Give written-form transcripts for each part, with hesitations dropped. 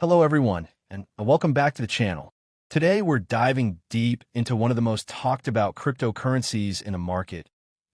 Hello everyone, and welcome back to the channel. Today we're diving deep into one of the most talked about cryptocurrencies in the market,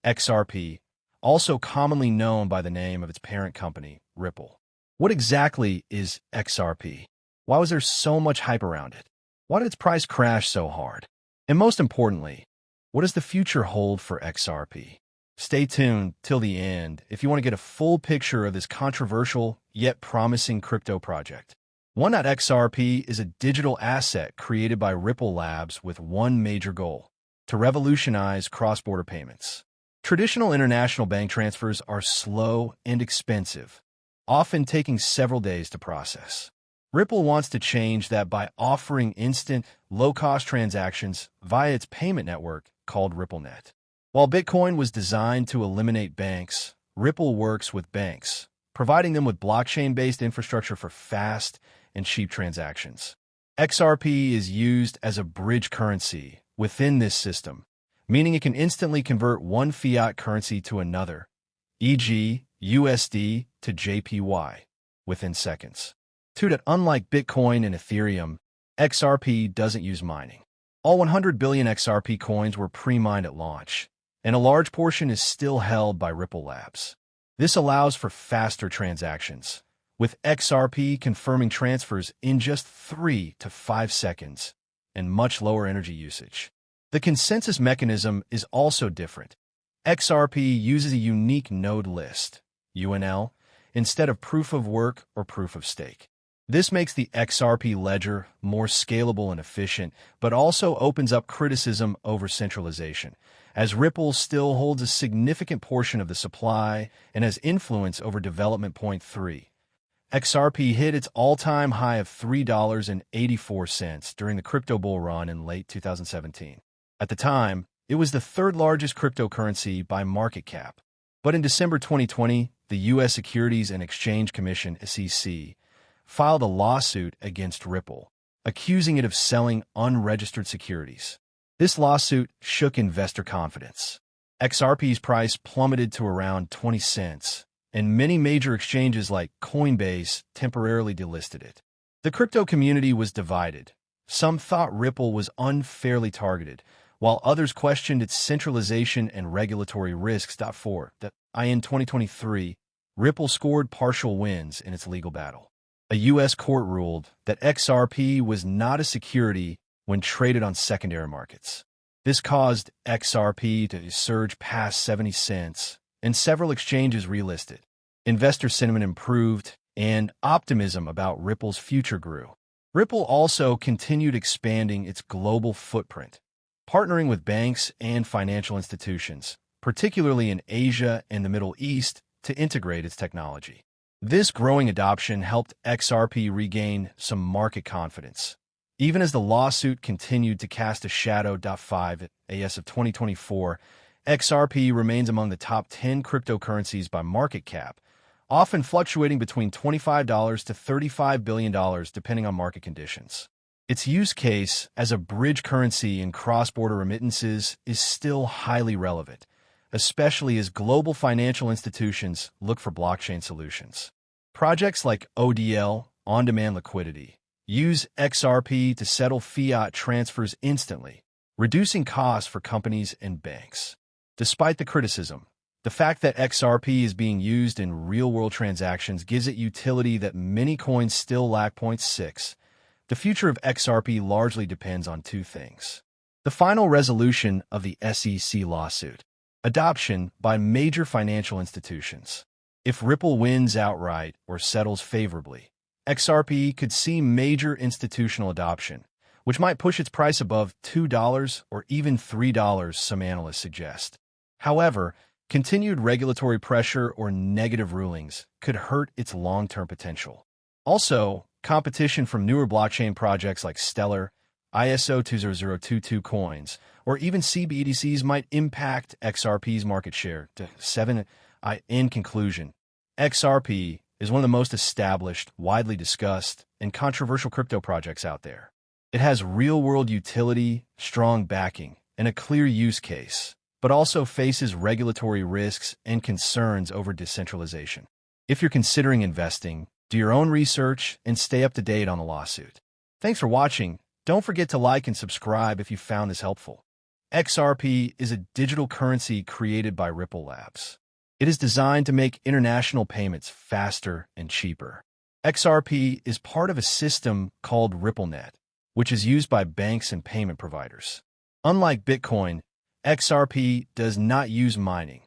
XRP, also commonly known by the name of its parent company, Ripple. What exactly is XRP? Why was there so much hype around it? Why did its price crash so hard? And most importantly, what does the future hold for XRP? Stay tuned till the end if you want to get a full picture of this controversial yet promising crypto project. XRP is a digital asset created by Ripple Labs with one major goal: to revolutionize cross-border payments. Traditional international bank transfers are slow and expensive, often taking several days to process. Ripple wants to change that by offering instant, low-cost transactions via its payment network called RippleNet. While Bitcoin was designed to eliminate banks, Ripple works with banks, providing them with blockchain-based infrastructure for fast and cheap transactions. XRP is used as a bridge currency within this system, meaning it can instantly convert one fiat currency to another, e.g. USD to JPY, within seconds. Unlike Bitcoin and Ethereum, XRP doesn't use mining. All 100 billion XRP coins were pre-mined at launch, and a large portion is still held by Ripple Labs. This allows for faster transactions, with XRP confirming transfers in just 3 to 5 seconds and much lower energy usage. The consensus mechanism is also different. XRP uses a unique node list, UNL, instead of proof of work or proof of stake. This makes the XRP ledger more scalable and efficient, but also opens up criticism over centralization, as Ripple still holds a significant portion of the supply and has influence over development. 3. XRP hit its all-time high of $3.84 during the crypto bull run in late 2017. At the time, it was the third largest cryptocurrency by market cap. But in December 2020, the U.S. Securities and Exchange Commission, SEC, filed a lawsuit against Ripple, accusing it of selling unregistered securities. This lawsuit shook investor confidence. XRP's price plummeted to around 20 cents, and many major exchanges like Coinbase temporarily delisted it. The crypto community was divided. Some thought Ripple was unfairly targeted, while others questioned its centralization and regulatory risks. In 2023, Ripple scored partial wins in its legal battle. A U.S. court ruled that XRP was not a security when traded on secondary markets. This caused XRP to surge past 70 cents, and several exchanges relisted. Investor sentiment improved, and optimism about Ripple's future grew. Ripple also continued expanding its global footprint, partnering with banks and financial institutions, particularly in Asia and the Middle East, to integrate its technology. This growing adoption helped XRP regain some market confidence, even as the lawsuit continued to cast a shadow. 5 as of 2024, XRP remains among the top 10 cryptocurrencies by market cap, often fluctuating between $25 to $35 billion depending on market conditions. Its use case as a bridge currency in cross-border remittances is still highly relevant, especially as global financial institutions look for blockchain solutions. Projects like ODL, on-demand liquidity, use XRP to settle fiat transfers instantly, reducing costs for companies and banks. Despite the criticism, the fact that XRP is being used in real-world transactions gives it utility that many coins still lack. 6. The future of XRP largely depends on two things: the final resolution of the SEC lawsuit, adoption by major financial institutions. If Ripple wins outright or settles favorably, XRP could see major institutional adoption, which might push its price above $2 or even $3, some analysts suggest. However, continued regulatory pressure or negative rulings could hurt its long-term potential. Also, competition from newer blockchain projects like Stellar, ISO 20022 coins, or even CBDCs might impact XRP's market share. 7. In conclusion, XRP is one of the most established, widely discussed, and controversial crypto projects out there. It has real-world utility, strong backing, and a clear use case, but also faces regulatory risks and concerns over decentralization. If you're considering investing, Do your own research and stay up to date on the lawsuit. Thanks for watching. Don't forget to like and subscribe if you found this helpful. XRP is a digital currency created by Ripple Labs. It is designed to make international payments faster and cheaper. XRP is part of a system called RippleNet, which is used by banks and payment providers. Unlike Bitcoin, XRP does not use mining.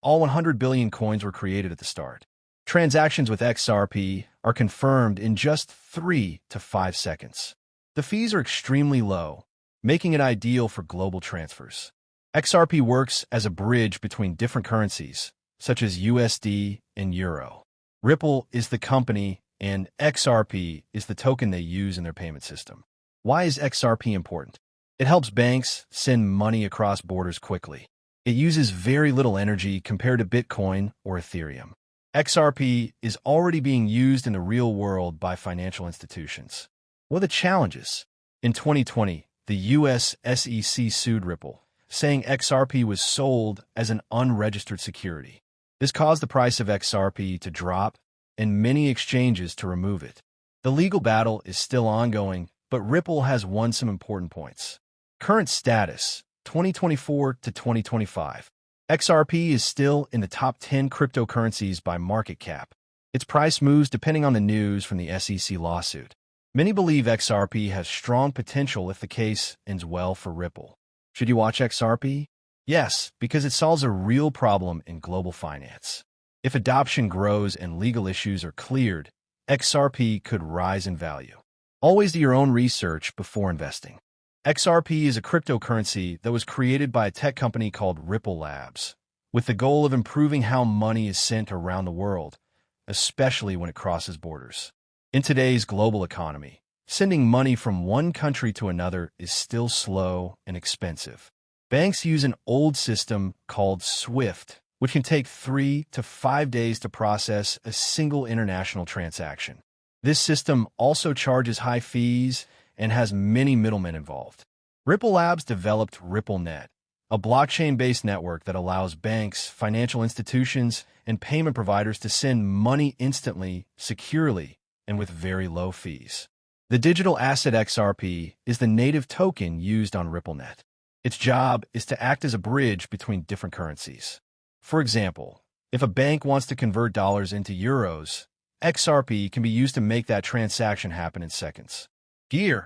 All 100 billion coins were created at the start. Transactions with XRP are confirmed in just 3 to 5 seconds. The fees are extremely low, making it ideal for global transfers. XRP works as a bridge between different currencies, such as USD and Euro. Ripple is the company, and XRP is the token they use in their payment system. Why is XRP important? It helps banks send money across borders quickly. It uses very little energy compared to Bitcoin or Ethereum. XRP is already being used in the real world by financial institutions. What are the challenges? In 2020, the US SEC sued Ripple, saying XRP was sold as an unregistered security. This caused the price of XRP to drop and many exchanges to remove it. The legal battle is still ongoing, but Ripple has won some important points. Current status, 2024 to 2025. XRP is still in the top 10 cryptocurrencies by market cap. Its price moves depending on the news from the SEC lawsuit. Many believe XRP has strong potential if the case ends well for Ripple. Should you watch XRP? Yes, because it solves a real problem in global finance. If adoption grows and legal issues are cleared, XRP could rise in value. Always do your own research before investing. XRP is a cryptocurrency that was created by a tech company called Ripple Labs, with the goal of improving how money is sent around the world, especially when it crosses borders. In today's global economy, sending money from one country to another is still slow and expensive. Banks use an old system called SWIFT, which can take 3 to 5 days to process a single international transaction. This system also charges high fees and has many middlemen involved. Ripple Labs developed RippleNet, a blockchain-based network that allows banks, financial institutions, and payment providers to send money instantly, securely, and with very low fees. The digital asset XRP is the native token used on RippleNet. Its job is to act as a bridge between different currencies. For example, if a bank wants to convert dollars into euros, XRP can be used to make that transaction happen in seconds.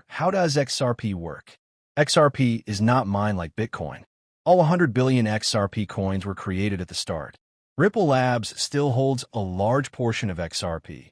How does XRP work? XRP is not mined like Bitcoin. All 100 billion XRP coins were created at the start. Ripple Labs still holds a large portion of XRP,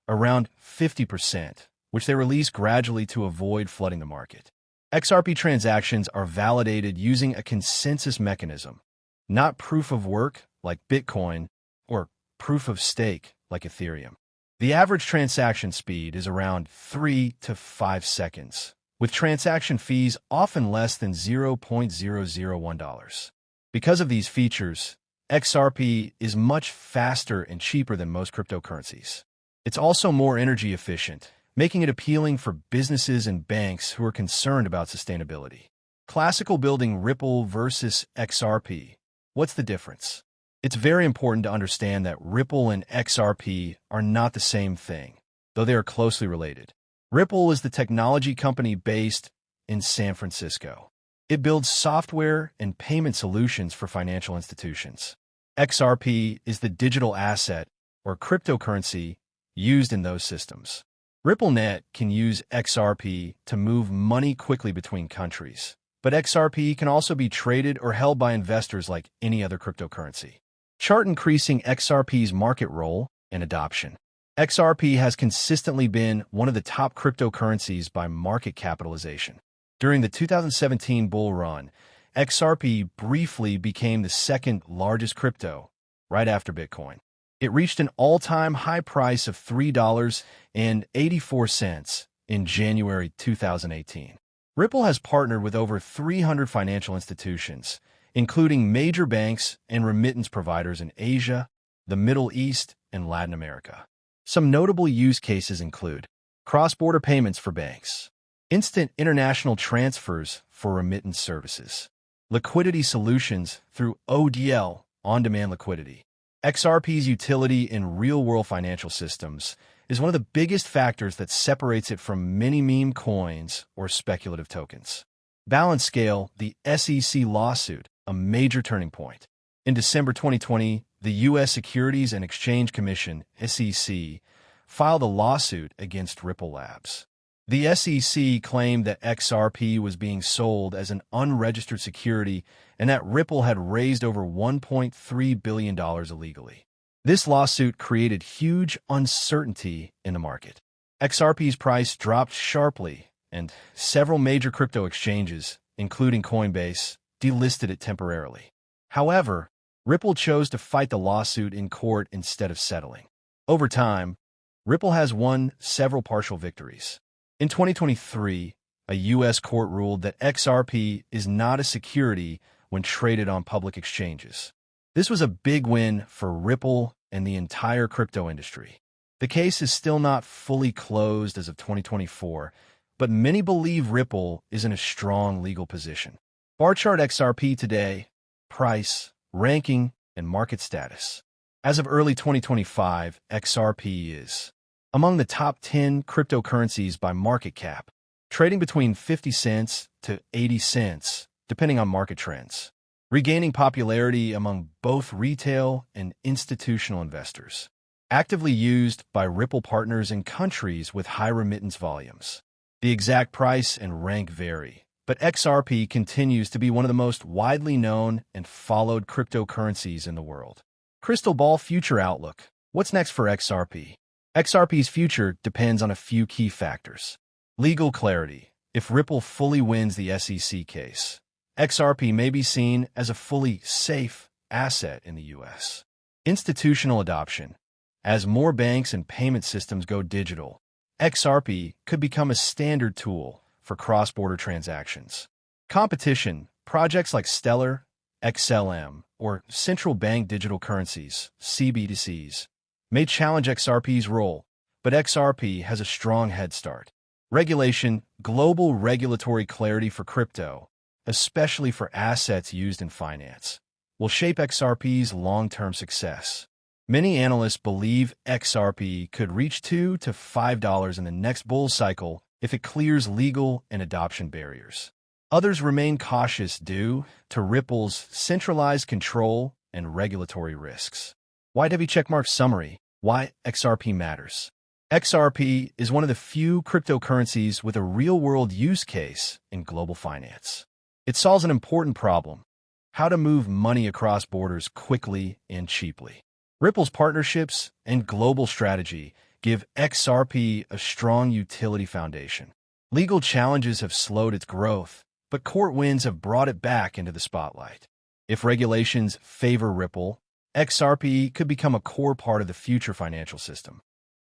around 50%, which they release gradually to avoid flooding the market. XRP transactions are validated using a consensus mechanism, not proof of work like Bitcoin or proof of stake like Ethereum. The average transaction speed is around 3 to 5 seconds, with transaction fees often less than $0.001. Because of these features, XRP is much faster and cheaper than most cryptocurrencies. It's also more energy efficient, making it appealing for businesses and banks who are concerned about sustainability. Classical building Ripple versus XRP. What's the difference? It's very important to understand that Ripple and XRP are not the same thing, though they are closely related. Ripple is the technology company based in San Francisco. It builds software and payment solutions for financial institutions. XRP is the digital asset or cryptocurrency used in those systems. RippleNet can use XRP to move money quickly between countries, but XRP can also be traded or held by investors like any other cryptocurrency. Chart increasing XRP's market role and adoption. XRP has consistently been one of the top cryptocurrencies by market capitalization. During the 2017 bull run, XRP briefly became the second largest crypto, right after Bitcoin. It reached an all-time high price of $3.84 in January 2018. Ripple has partnered with over 300 financial institutions, including major banks and remittance providers in Asia, the Middle East, and Latin America. Some notable use cases include cross-border payments for banks, instant international transfers for remittance services, liquidity solutions through ODL, on-demand liquidity, XRP's utility in real-world financial systems, is one of the biggest factors that separates it from many meme coins or speculative tokens. Balance scale, the SEC lawsuit, a major turning point. In December 2020, the U.S. Securities and Exchange Commission, SEC, filed a lawsuit against Ripple Labs. The SEC claimed that XRP was being sold as an unregistered security and that Ripple had raised over $1.3 billion illegally. This lawsuit created huge uncertainty in the market. XRP's price dropped sharply, and several major crypto exchanges, including Coinbase, delisted it temporarily. However, Ripple chose to fight the lawsuit in court instead of settling. Over time, Ripple has won several partial victories. In 2023, a U.S. court ruled that XRP is not a security when traded on public exchanges. This was a big win for Ripple and the entire crypto industry. The case is still not fully closed as of 2024, but many believe Ripple is in a strong legal position. Bar chart XRP today, price, ranking, and market status. As of early 2025, XRP is among the top 10 cryptocurrencies by market cap, trading between 50 cents to 80 cents, depending on market trends, regaining popularity among both retail and institutional investors, actively used by Ripple partners in countries with high remittance volumes. The exact price and rank vary, but XRP continues to be one of the most widely known and followed cryptocurrencies in the world. Crystal ball future outlook. What's next for XRP? XRP's future depends on a few key factors. Legal clarity. If Ripple fully wins the SEC case, XRP may be seen as a fully safe asset in the U.S. Institutional adoption. As more banks and payment systems go digital, XRP could become a standard tool for cross-border transactions. Competition. Projects like Stellar, XLM, or central bank digital currencies, CBDCs, may challenge XRP's role, but XRP has a strong head start. Regulation. Global regulatory clarity for crypto, especially for assets used in finance, will shape XRP's long-term success. Many analysts believe XRP could reach $2 to $5 in the next bull cycle if it clears legal and adoption barriers. Others remain cautious due to Ripple's centralized control and regulatory risks. YW Checkmark Summary. Why XRP matters. XRP is one of the few cryptocurrencies with a real-world use case in global finance. It solves an important problem: how to move money across borders quickly and cheaply. Ripple's partnerships and global strategy give XRP a strong utility foundation. Legal challenges have slowed its growth, but court wins have brought it back into the spotlight. If regulations favor Ripple, XRP could become a core part of the future financial system.